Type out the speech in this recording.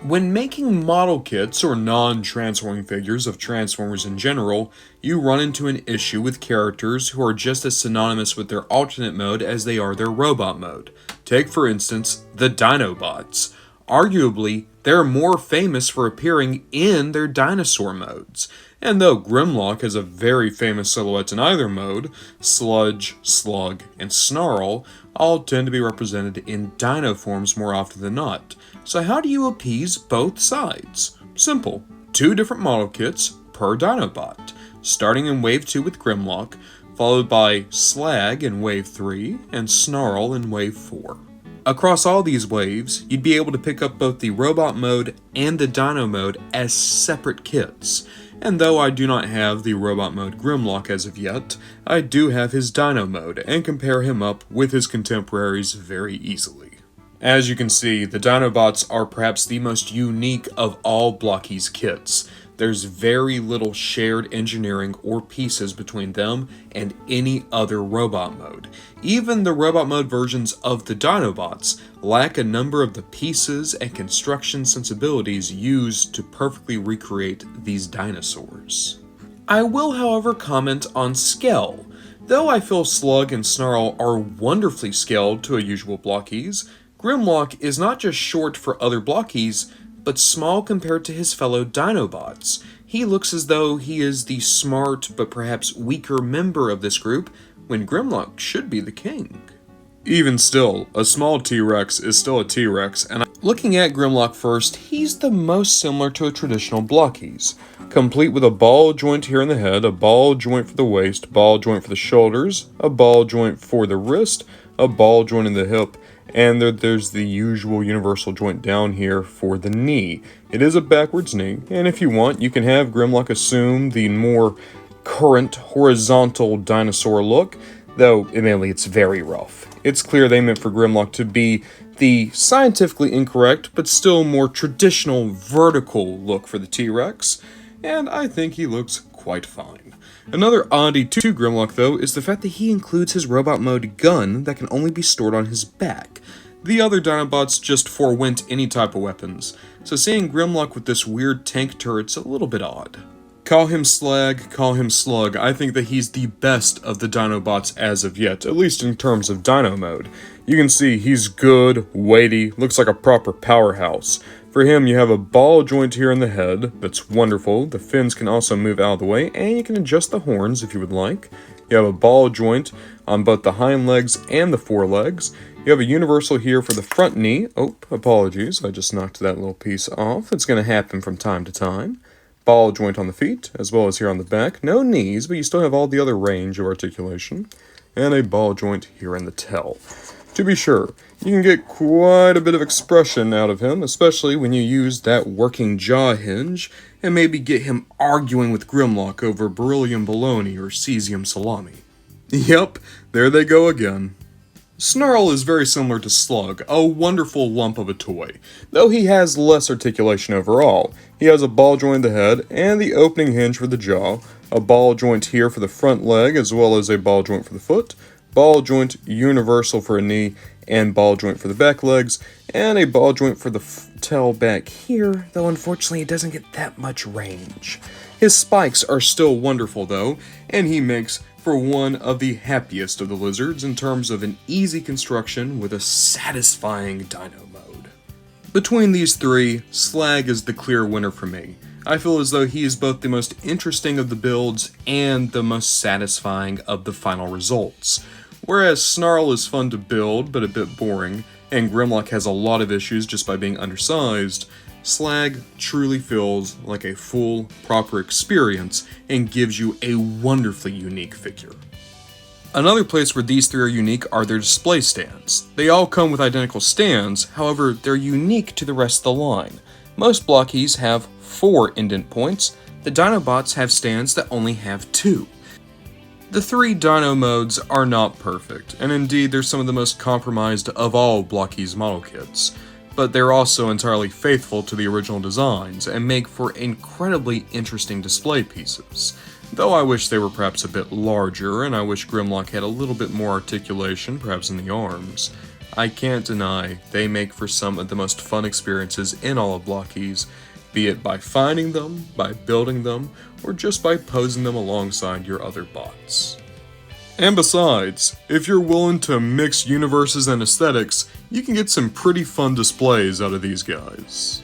When making model kits or non-transforming figures of Transformers in general, you run into an issue with characters who are just as synonymous with their alternate mode as they are their robot mode. Take for instance, the Dinobots. Arguably, they're more famous for appearing in their dinosaur modes. And though Grimlock has a very famous silhouette in either mode, Sludge, Slug, and Snarl all tend to be represented in dino forms more often than not. So how do you appease both sides? Simple. 2 different model kits per Dinobot, starting in Wave 2 with Grimlock, followed by Slag in Wave 3, and Snarl in Wave 4. Across all these waves, you'd be able to pick up both the robot mode and the dino mode as separate kits. And though I do not have the robot mode Grimlock as of yet, I do have his dino mode and compare him up with his contemporaries very easily. As you can see, the Dinobots are perhaps the most unique of all Blokees kits. There's very little shared engineering or pieces between them and any other robot mode. Even the robot mode versions of the Dinobots lack a number of the pieces and construction sensibilities used to perfectly recreate these dinosaurs. I will, however, comment on scale. Though I feel Slug and Snarl are wonderfully scaled to a usual Blokees, Grimlock is not just short for other Blokees, but small compared to his fellow Dinobots. He looks as though he is the smart but perhaps weaker member of this group, when Grimlock should be the king. Even still, a small T-Rex is still a T-Rex, and looking at Grimlock first, he's the most similar to a traditional Blokees, complete with a ball joint here in the head, a ball joint for the waist, ball joint for the shoulders, a ball joint for the wrist, a ball joint in the hip, and there's the usual universal joint down here for the knee. It is a backwards knee, and if you want, you can have Grimlock assume the more current horizontal dinosaur look, though admittedly it's very rough. It's clear they meant for Grimlock to be the scientifically incorrect, but still more traditional vertical look for the T-Rex, and I think he looks quite fine. Another oddity to Grimlock, though, is the fact that he includes his robot mode gun that can only be stored on his back. The other Dinobots just forewent any type of weapons, so seeing Grimlock with this weird tank turret's a little bit odd. Call him Slag, call him Slug, I think that he's the best of the Dinobots as of yet, at least in terms of dino mode. You can see he's good, weighty, looks like a proper powerhouse. For him, you have a ball joint here in the head, that's wonderful. The fins can also move out of the way, and you can adjust the horns if you would like. You have a ball joint on both the hind legs and the forelegs. You have a universal here for the front knee. Oh, apologies, I just knocked that little piece off. It's going to happen from time to time. Ball joint on the feet, as well as here on the back. No knees, but you still have all the other range of articulation. And a ball joint here in the tail. To be sure, you can get quite a bit of expression out of him, especially when you use that working jaw hinge, and maybe get him arguing with Grimlock over beryllium bologna or cesium salami. Yep, there they go again. Snarl is very similar to Slug, a wonderful lump of a toy, though he has less articulation overall. He has a ball joint in the head, and the opening hinge for the jaw, a ball joint here for the front leg, as well as a ball joint for the foot, ball joint universal for a knee, and ball joint for the back legs, and a ball joint for the tail back here, though unfortunately it doesn't get that much range. His spikes are still wonderful though, and he makes for one of the happiest of the lizards in terms of an easy construction with a satisfying dino mode. Between these three, Slag is the clear winner for me. I feel as though he is both the most interesting of the builds and the most satisfying of the final results. Whereas Snarl is fun to build, but a bit boring, and Grimlock has a lot of issues just by being undersized, Slag truly feels like a full, proper experience and gives you a wonderfully unique figure. Another place where these three are unique are their display stands. They all come with identical stands, however, they're unique to the rest of the line. Most Blokees have 4 indent points, the Dinobots have stands that only have 2. The 3 Dino modes are not perfect, and indeed they're some of the most compromised of all Blokees model kits, but they're also entirely faithful to the original designs and make for incredibly interesting display pieces. Though I wish they were perhaps a bit larger, and I wish Grimlock had a little bit more articulation, perhaps in the arms. I can't deny they make for some of the most fun experiences in all of Blokees, be it by finding them, by building them, or just by posing them alongside your other bots. And besides, if you're willing to mix universes and aesthetics, you can get some pretty fun displays out of these guys.